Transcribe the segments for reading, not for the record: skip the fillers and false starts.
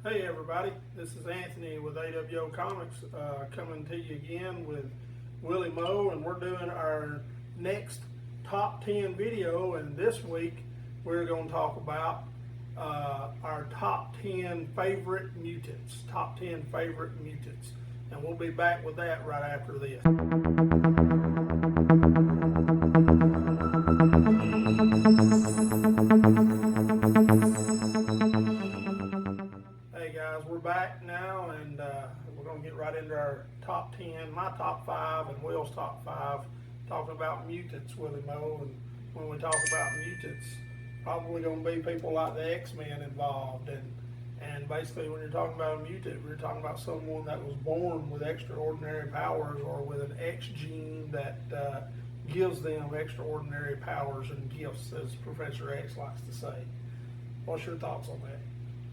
Hey everybody, this is Anthony with A.W.O Comics coming to you again with Willie Moe, and we're doing our next top 10 video, and this week we're going to talk about our top 10 favorite mutants, and we'll be back with that right after this. Hey guys, we're back now, and we're going to get right into our top 10, my top 5 and Will's top 5, talking about mutants, Willie Moe. And when we talk about mutants, probably going to be people like the X-Men involved, and basically when you're talking about a mutant, we're talking about someone that was born with extraordinary powers or with an X gene that gives them extraordinary powers and gifts, as Professor X likes to say. What's your thoughts on that?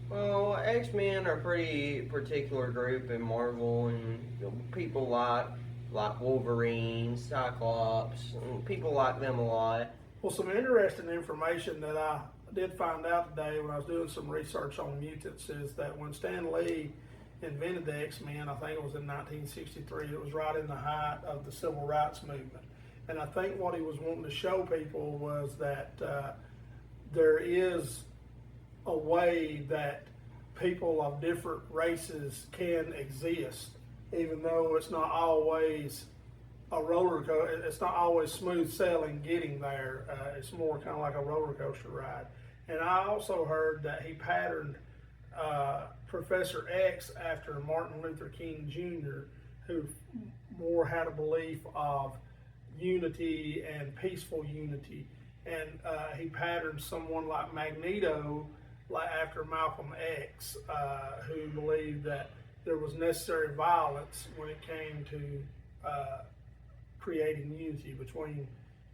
Well, X-Men are a pretty particular group in Marvel, and people like Wolverine, Cyclops, and people like them a lot. Well, some interesting information that I did find out today when I was doing some research on mutants is that when Stan Lee invented the X-Men, I think it was in 1963, it was right in the height of the Civil Rights Movement. And I think what he was wanting to show people was that there is a way that people of different races can exist, even though it's not always a roller coaster. It's not always smooth sailing getting there. It's more kind of like a roller coaster ride. And I also heard that he patterned Professor X after Martin Luther King Jr., who more had a belief of unity and peaceful unity. And he patterned someone like Magneto after Malcolm X, who believed that there was necessary violence when it came to creating unity between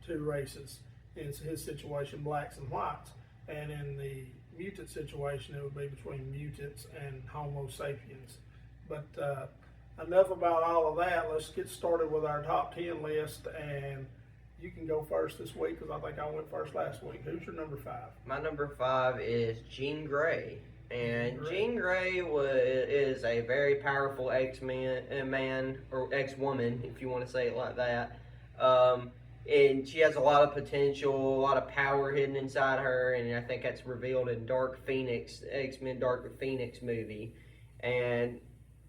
two races. In his situation, blacks and whites. And in the mutant situation, it would be between mutants and Homo sapiens. But enough about all of that. Let's get started with our top 10 list, and you can go first this week because I think I went first last week. Who's your number 5? My number 5 is Jean Grey. And Jean Grey is a very powerful X-man, or X-woman, if you want to say it like that. And she has a lot of potential, a lot of power hidden inside her, and I think that's revealed in Dark Phoenix, X-Men Dark Phoenix movie. And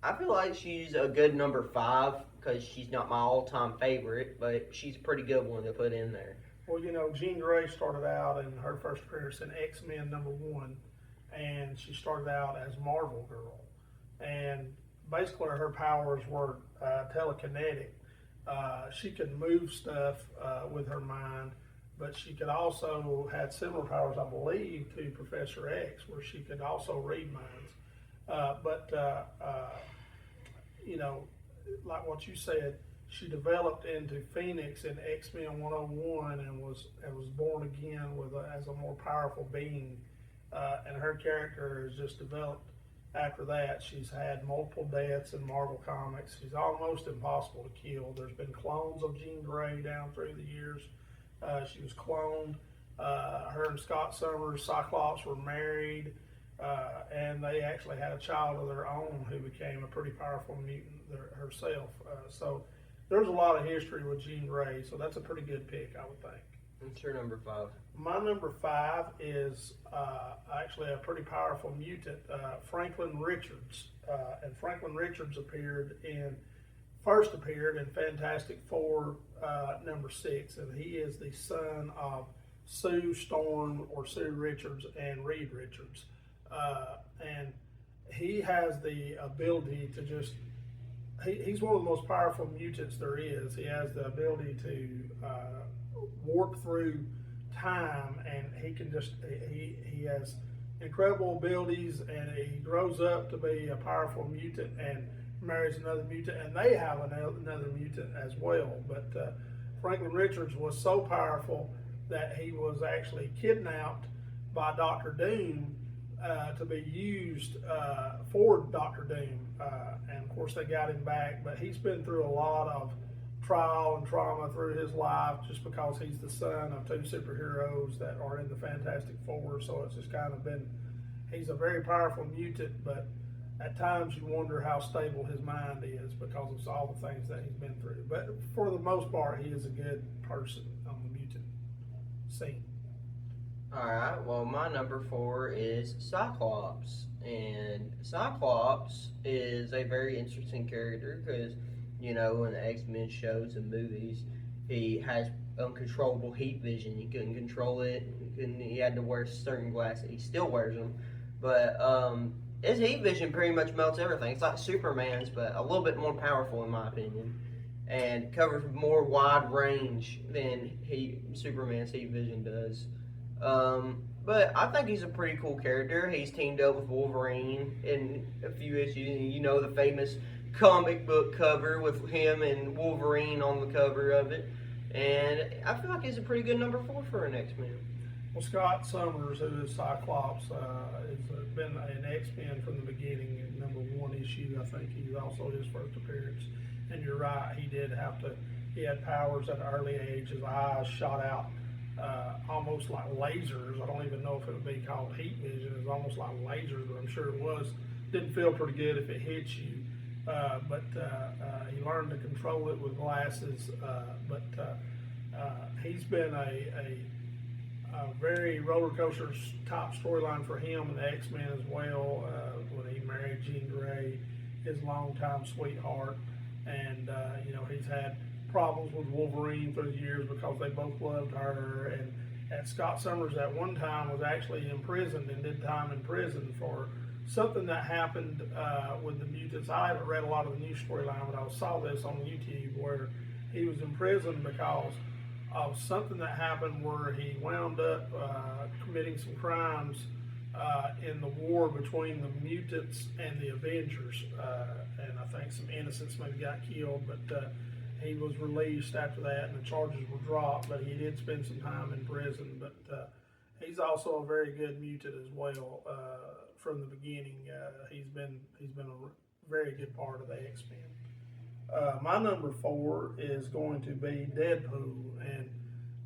I feel like she's a good number 5 because she's not my all-time favorite, but she's a pretty good one to put in there. Well, you know, Jean Grey started out in her first appearance in X-Men #1, and she started out as Marvel Girl. And basically her powers were telekinetic. She could move stuff with her mind, but she could also had similar powers, I believe, to Professor X, where she could also read minds. You know, like what you said, she developed into Phoenix in X-Men 101 and was born again as a more powerful being. And her character has just developed after that. She's had multiple deaths in Marvel Comics. She's almost impossible to kill. There's been clones of Jean Grey down through the years. She was cloned. Her and Scott Summers, Cyclops, were married. And they actually had a child of their own who became a pretty powerful mutant herself. So there's a lot of history with Jean Grey, so that's a pretty good pick, I would think. What's your number 5? My number 5 is actually a pretty powerful mutant, Franklin Richards. And Franklin Richards first appeared in Fantastic Four #6, and he is the son of Sue Storm, or Sue Richards, and Reed Richards. And he has the ability to just, he's one of the most powerful mutants there is. He has the ability to warp through time, and he can just, he has incredible abilities, and he grows up to be a powerful mutant and marries another mutant, and they have another mutant as well. But Franklin Richards was so powerful that he was actually kidnapped by Dr. Doom to be used for Dr. Doom, and of course they got him back, but he's been through a lot of trial and trauma through his life just because he's the son of two superheroes that are in the Fantastic Four. So it's just kind of been, he's a very powerful mutant, but at times you wonder how stable his mind is because of all the things that he's been through. But for the most part, he is a good person on the mutant scene. Alright, well, my number 4 is Cyclops. And Cyclops is a very interesting character because, you know, in the X-Men shows and movies, he has uncontrollable heat vision. He couldn't control it. He had to wear certain glasses. He still wears them. But his heat vision pretty much melts everything. It's like Superman's, but a little bit more powerful in my opinion. And covers more wide range than Superman's heat vision does. But I think he's a pretty cool character. He's teamed up with Wolverine in a few issues. You know the famous comic book cover with him and Wolverine on the cover of it. And I feel like he's a pretty good number 4 for an X-Men. Well, Scott Summers, who is Cyclops, has been an X-Men from the beginning. In number 1 issue, I think he's also his first appearance. And you're right, he had powers at an early age. His eyes shot out almost like lasers. I don't even know if it would be called heat vision. It's almost like lasers, but I'm sure it was. Didn't feel pretty good if it hits you. But he learned to control it with glasses. But he's been a very roller coaster top storyline for him and the X-Men as well. When he married Jean Grey, his longtime sweetheart, and you know, he's had problems with Wolverine through the years because they both loved her. And Scott Summers at one time was actually imprisoned and did time in prison for something that happened with the mutants. I haven't read a lot of the news storyline, but I saw this on YouTube where he was in prison because of something that happened where he wound up committing some crimes in the war between the mutants and the Avengers. And I think some innocents maybe got killed, but he was released after that and the charges were dropped, but he did spend some time in prison. But he's also a very good mutant as well. From the beginning, he's been a very good part of the X-Men. My number 4 is going to be Deadpool, and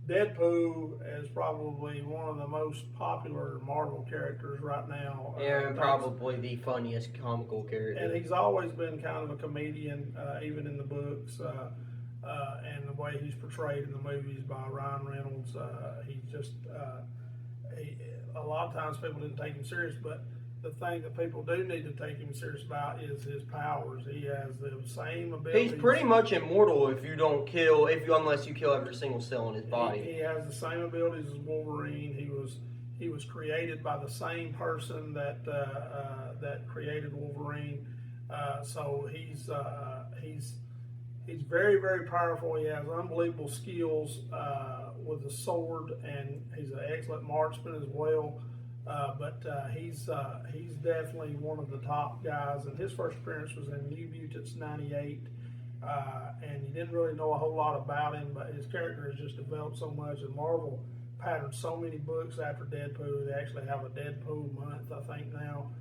Deadpool is probably one of the most popular Marvel characters right now. Yeah, probably the funniest comical character. And he's always been kind of a comedian, even in the books, and the way he's portrayed in the movies by Ryan Reynolds. He's just, a lot of times people didn't take him serious, but the thing that people do need to take him serious about is his powers. He has the same abilities. He's pretty much immortal unless you kill every single cell in his body. He has the same abilities as Wolverine. He was created by the same person that created Wolverine. So he's very, very powerful. He has unbelievable skills with the sword, and he's an excellent marksman as well. But he's definitely one of the top guys, and his first appearance was in New Mutants '98, and you didn't really know a whole lot about him, but his character has just developed so much, and Marvel patterned so many books after Deadpool. They actually have a Deadpool month, I think, now.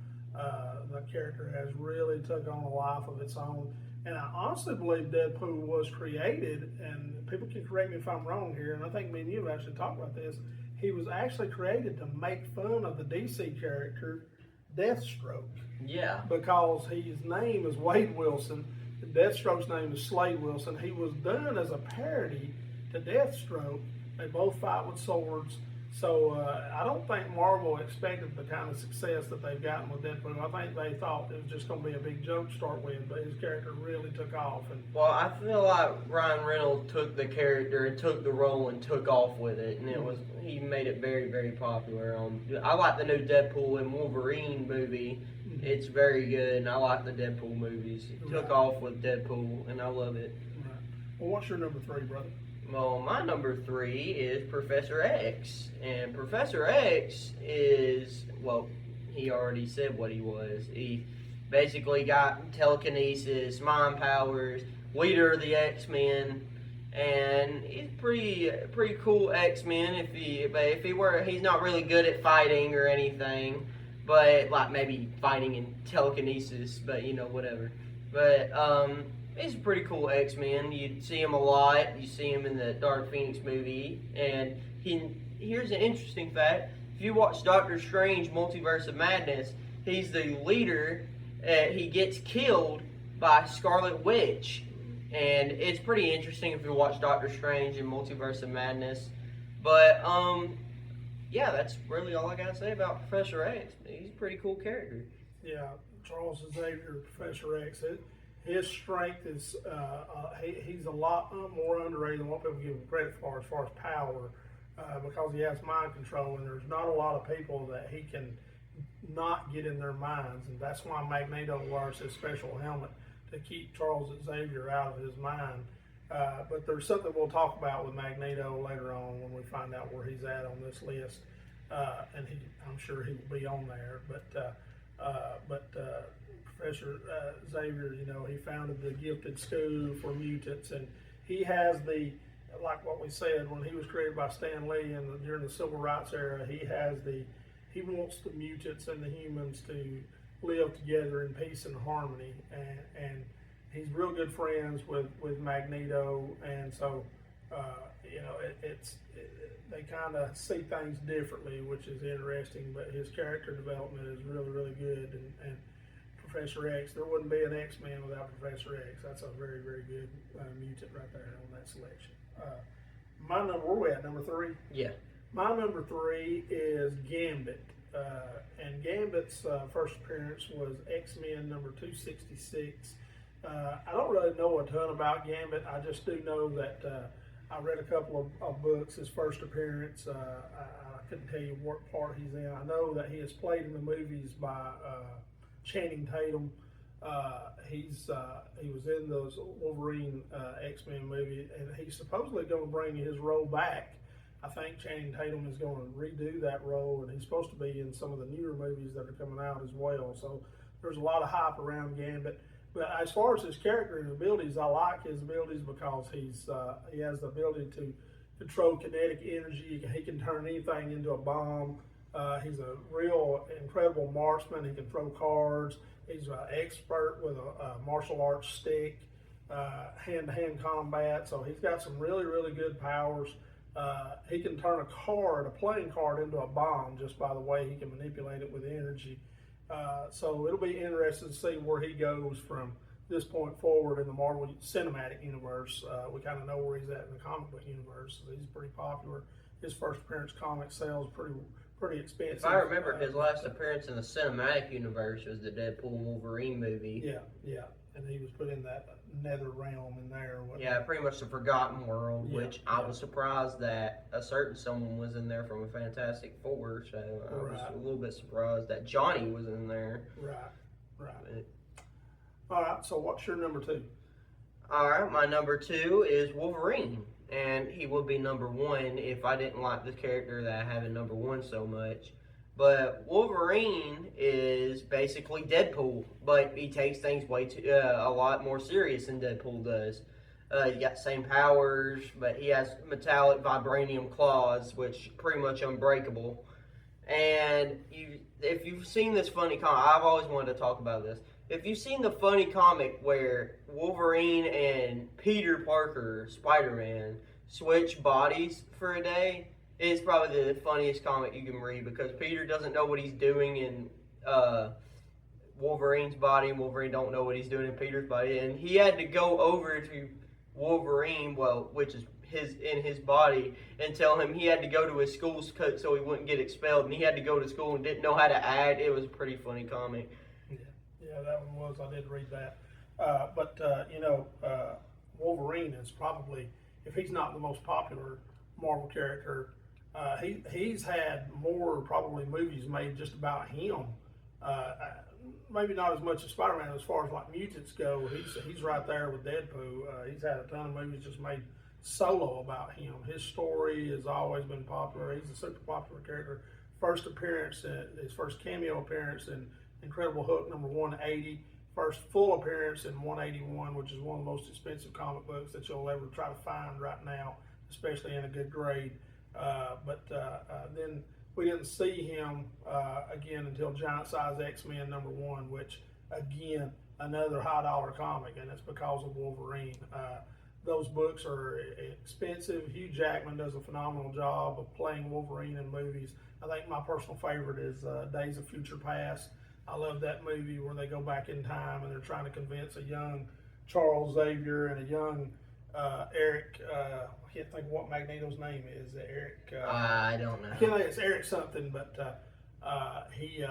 The character has really took on a life of its own, and I honestly believe Deadpool was created, and people can correct me if I'm wrong here, and I think me and you have actually talked about this. He was actually created to make fun of the DC character Deathstroke. Yeah. Because his name is Wade Wilson, Deathstroke's name is Slade Wilson. He was done as a parody to Deathstroke. They both fight with swords. So I don't think Marvel expected the kind of success that they've gotten with Deadpool. I think they thought it was just going to be a big joke to start with, but his character really took off. And well, I feel like Ryan Reynolds took the character and took the role and took off with it, and he made it very, very popular. I like the new Deadpool and Wolverine movie. It's very good, and I like the Deadpool movies. He took off with Deadpool, and I love it. Right. Well, what's your number 3, brother? Well, my number 3 is Professor X. And Professor X is, well, he already said what he was. He basically got telekinesis, mind powers, leader of the X-Men, and he's pretty cool X-Men. He's not really good at fighting or anything, but like maybe fighting and telekinesis, but whatever. But he's a pretty cool X-Men. You see him a lot. You see him in the Dark Phoenix movie. And here's an interesting fact. if you watch Doctor Strange Multiverse of Madness, he's the leader. He gets killed by Scarlet Witch. And it's pretty interesting if you watch Doctor Strange and Multiverse of Madness. But, yeah, that's really all I gotta say about Professor X. He's a pretty cool character. Yeah, Charles Xavier, Professor X. His strength is he's a lot more underrated than what people give him credit for as far as power, because he has mind control, and there's not a lot of people that he can not get in their minds, and that's why Magneto wears his special helmet to keep Charles Xavier out of his mind. But there's something we'll talk about with Magneto later on when we find out where he's at on this list, and I'm sure he will be on there. But Professor Xavier, he founded the gifted school for mutants, and he has like what we said, when he was created by Stan Lee and during the Civil Rights era, he wants the mutants and the humans to live together in peace and harmony, and he's real good friends with Magneto, and so they kind of see things differently, which is interesting. But his character development is really, really good, and Professor X, there wouldn't be an X-Men without Professor X. That's a very, very good mutant right there on that selection. Where we at, number 3? Yeah. My number 3 is Gambit. And Gambit's first appearance was X-Men number 266. I don't really know a ton about Gambit. I just do know that I read a couple of books. His first appearance, I couldn't tell you what part he's in. I know that he is played in the movies by Channing Tatum. He was in those Wolverine X-Men movie, and he's supposedly going to bring his role back. I think Channing Tatum is going to redo that role, and he's supposed to be in some of the newer movies that are coming out as well. So there's a lot of hype around Gambit. But as far as his character and abilities, I like his abilities because he has the ability to control kinetic energy. He can turn anything into a bomb. He's a real incredible marksman. He can throw cards. He's an expert with a martial arts stick, hand-to-hand combat. So he's got some really, really good powers. He can turn a playing card into a bomb just by the way he can manipulate it with energy. So it'll be interesting to see where he goes from this point forward in the Marvel Cinematic Universe. We kind of know where he's at in the comic book universe. So he's pretty popular. His first appearance comic sales pretty expensive. If I remember, his last appearance in the Cinematic Universe was the Deadpool Wolverine movie. Yeah. And he was put in that nether realm in there. Yeah, pretty much the Forgotten World, which I was surprised that a certain someone was in there from a Fantastic Four, so I was a little bit surprised that Johnny was in there. Right. All right, so what's your number 2? All right, my number 2 is Wolverine, and he would be number 1 if I didn't like the character that I have in number 1 so much. But Wolverine is basically Deadpool, but he takes things a lot more serious than Deadpool does. He got the same powers, but he has metallic vibranium claws, which are pretty much unbreakable. And if you've seen this funny comic, I've always wanted to talk about this. If you've seen the funny comic where Wolverine and Peter Parker, Spider-Man, switch bodies for a day, it's probably the funniest comic you can read because Peter doesn't know what he's doing in Wolverine's body, and Wolverine don't know what he's doing in Peter's body, and he had to go over to Wolverine, which is in his body, and tell him he had to go to his school so he wouldn't get expelled, and he had to go to school and didn't know how to act. It was a pretty funny comic. Yeah, that one was. I did read that. Wolverine is probably, if he's not the most popular Marvel character, he's had more probably movies made just about him. Maybe not as much as Spider-Man as far as like mutants go. He's right there with Deadpool. He's had a ton of movies just made solo about him. His story has always been popular. He's a super popular character. His first cameo appearance in Incredible Hulk number 180. First full appearance in 181, which is one of the most expensive comic books that you'll ever try to find right now, especially in a good grade. Then we didn't see him again until Giant Size X-Men number 1, which again, another high dollar comic, and it's because of Wolverine. those books are expensive. Hugh Jackman does a phenomenal job of playing Wolverine in movies. I think my personal favorite is Days of Future Past. I love that movie where they go back in time and they're trying to convince a young Charles Xavier and a young Eric. I can't think of what Magneto's name is. Eric. I don't know. I can't think. It's Eric something, but he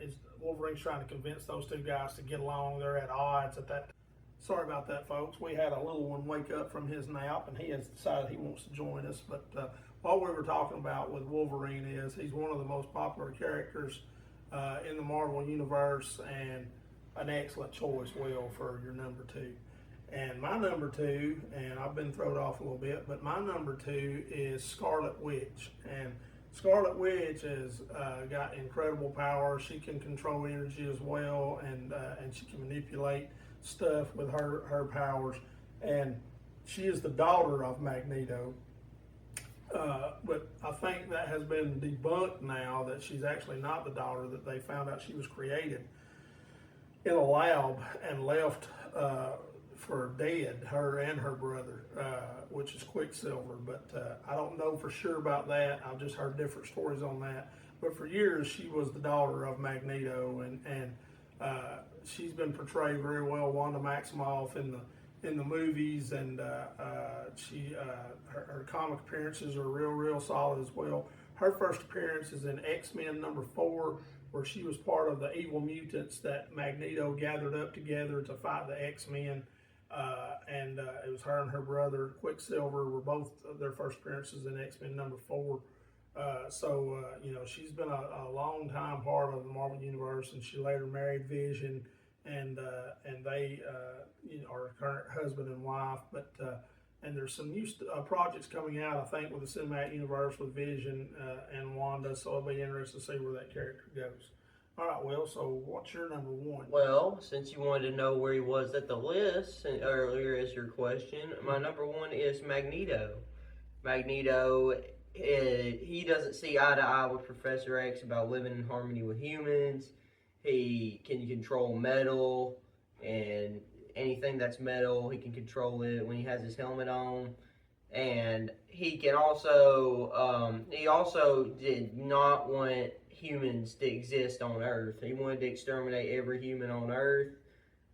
is Wolverine's trying to convince those two guys to get along. They're at odds at that. Sorry about that, folks. We had a little one wake up from his nap, and he has decided he wants to join us. But what we were talking about with Wolverine is he's one of the most popular characters in the Marvel Universe, and an excellent choice, Will, for your number two. And my number two, and I've been thrown off a little bit, but my number two is Scarlet Witch. And Scarlet Witch has got incredible power. She can control energy as well, and she can manipulate stuff with her powers. And she is the daughter of Magneto. But I think that has been debunked now, that she's actually not the daughter, that they found out she was created in a lab and left for dead, her and her brother, which is Quicksilver. But I don't know for sure about that. I've just heard different stories on that. But for years, she was the daughter of Magneto, and she's been portrayed very well, Wanda Maximoff in the movies, and her comic appearances are real solid as well. Her first appearance is in X-Men #4, where she was part of the evil mutants that Magneto gathered up together to fight the X-Men. And it was her and her brother Quicksilver were both their first appearances in X-Men #4. So she's been a long time part of the Marvel Universe, and she later married Vision, and they are current husband and wife. But and there's some new projects coming out, I think, with the Cinematic Universe with Vision and Wanda. So it'll be interesting to see where that character goes. All right, Will. So what's your number one? Well, since you wanted to know where he was at the list, and earlier is your question, my number one is Magneto. Magneto, he doesn't see eye to eye with Professor X about living in harmony with humans. He can control metal, and anything that's metal, he can control it when he has his helmet on. And he can also, he also did not want humans to exist on Earth. He wanted to exterminate every human on Earth,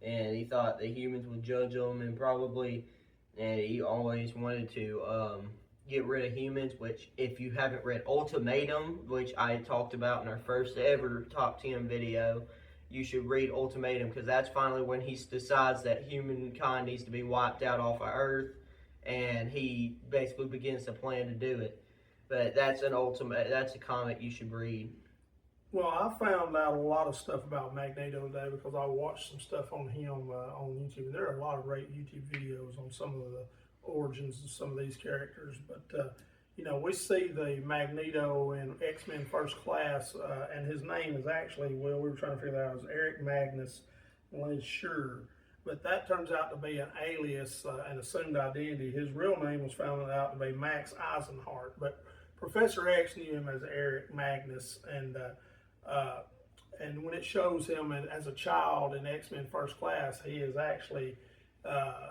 and he thought the humans would judge him, and he always wanted to get rid of humans, which, if you haven't read Ultimatum, which I talked about in our first ever Top 10 video, you should read Ultimatum, because that's finally when he decides that humankind needs to be wiped out off of Earth, and he basically begins to plan to do it. But that's a comic you should read. Well, I found out a lot of stuff about Magneto today because I watched some stuff on him on YouTube. And there are a lot of great YouTube videos on some of the origins of some of these characters. But, we see the Magneto in X-Men First Class, and his name is actually, we were trying to figure that out, is Eric Magnus Sure. But that turns out to be an alias, an assumed identity. His real name was found out to be Max Eisenhart. But Professor X knew him as Eric Magnus, and when it shows him as a child in X-Men First Class, he is actually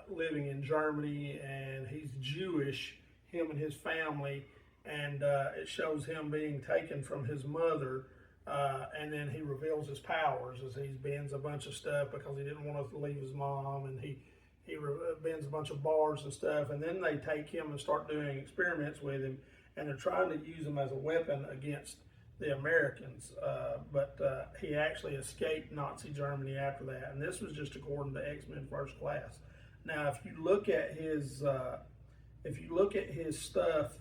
living in Germany, and he's Jewish, him and his family, and it shows him being taken from his mother, and then he reveals his powers as he bends a bunch of stuff because he didn't want to leave his mom, and he bends a bunch of bars and stuff, and then they take him and start doing experiments with him, and they're trying to use him as a weapon against the Americans, but he actually escaped Nazi Germany after that, and this was just according to X-Men First Class. Now, if you look at his stuff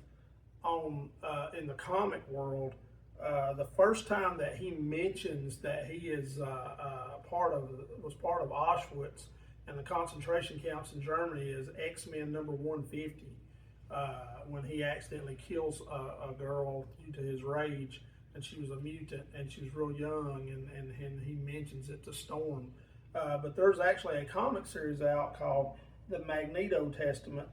on in the comic world, the first time that he mentions that he is was part of Auschwitz and the concentration camps in Germany is X-Men #150, when he accidentally kills a girl due to his rage. And she was a mutant, and she was real young, and he mentions it to Storm. But there's actually a comic series out called The Magneto Testament,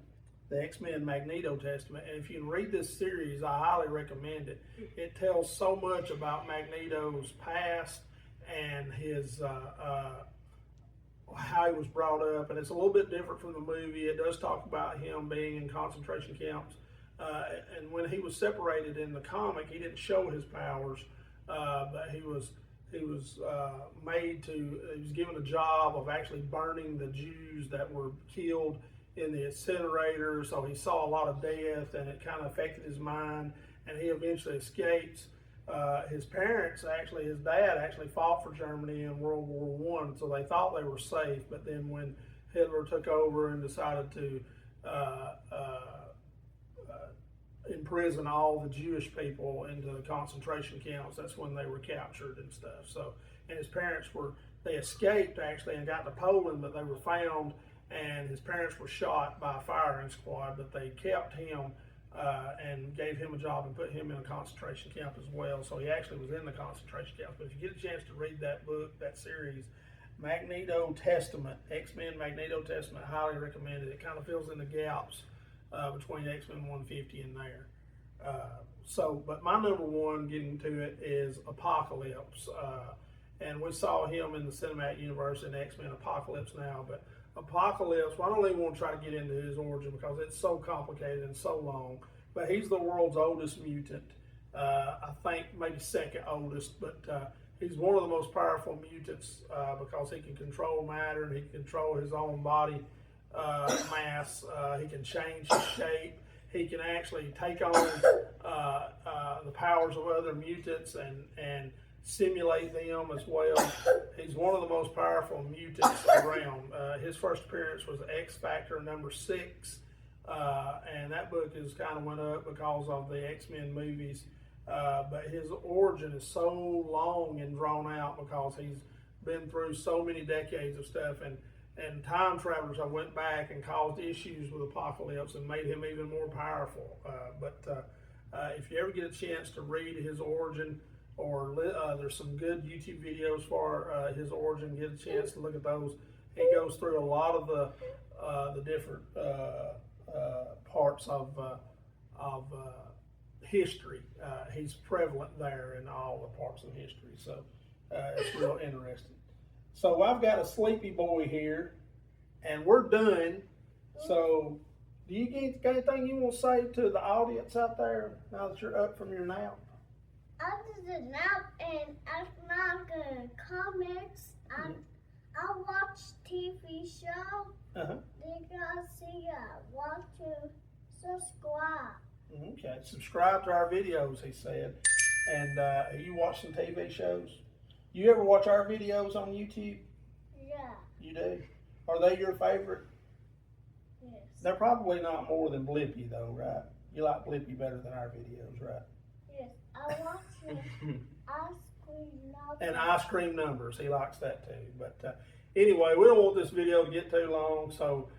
the X-Men Magneto Testament. And if you can read this series, I highly recommend it. It tells so much about Magneto's past and his how he was brought up, and it's a little bit different from the movie. It does talk about him being in concentration camps, and when he was separated in the comic, he didn't show his powers, but he was he was given a job of actually burning the Jews that were killed in the incinerator. So he saw a lot of death, and it kind of affected his mind, and he eventually escapes. His parents, actually, his dad actually fought for Germany in World War I, so they thought they were safe. But then when Hitler took over and decided to imprison all the Jewish people into the concentration camps, that's when they were captured and stuff. So, and his parents they escaped actually and got to Poland, but they were found, and his parents were shot by a firing squad, but they kept him and gave him a job and put him in a concentration camp as well. So he actually was in the concentration camp. But if you get a chance to read that book, that series, Magneto Testament, X-Men Magneto Testament, highly recommended. It kind of fills in the gaps between X-Men 150 and there. But my number one, getting to it, is Apocalypse. And we saw him in the cinematic universe in X-Men Apocalypse Now, but Apocalypse, well, I don't even want to try to get into his origin because it's so complicated and so long, but he's the world's oldest mutant. I think maybe second oldest, but he's one of the most powerful mutants because he can control matter and he can control his own body mass. He can change his shape. He can actually take on the powers of other mutants and simulate them as well. He's one of the most powerful mutants around. His first appearance was X Factor number 6, and that book is kind of went up because of the X-Men movies. But his origin is so long and drawn out because he's been through so many decades of stuff, and time travelers have went back and caused issues with Apocalypse and made him even more powerful. But if you ever get a chance to read his origin, or there's some good YouTube videos for his origin, get a chance to look at those. He goes through a lot of the different parts of history. He's prevalent there in all the parts of history, so it's real interesting. So I've got a sleepy boy here, and we're done. So do you got anything you want to say to the audience out there now that you're up from your nap? After the nap and after comics, and I watch TV show. You guys see, want to subscribe. Okay, subscribe to our videos, he said. And you watch some TV shows? You ever watch our videos on YouTube? Yeah. You do? Are they your favorite? Yes. They're probably not more than Blippi though, right? You like Blippi better than our videos, right? Yes. I watch ice cream numbers. And ice cream numbers, he likes that too. But anyway, we don't want this video to get too long, so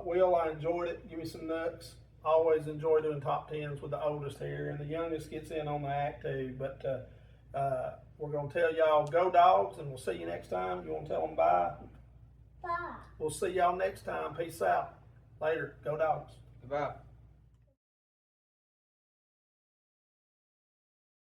Will, I enjoyed it. Give me some nuts. Always enjoy doing top 10s with the oldest here, and the youngest gets in on the act too. But we're going to tell y'all go dogs, and we'll see you next time. You want to tell them bye? Bye. We'll see y'all next time. Peace out. Later. Go dogs. Goodbye.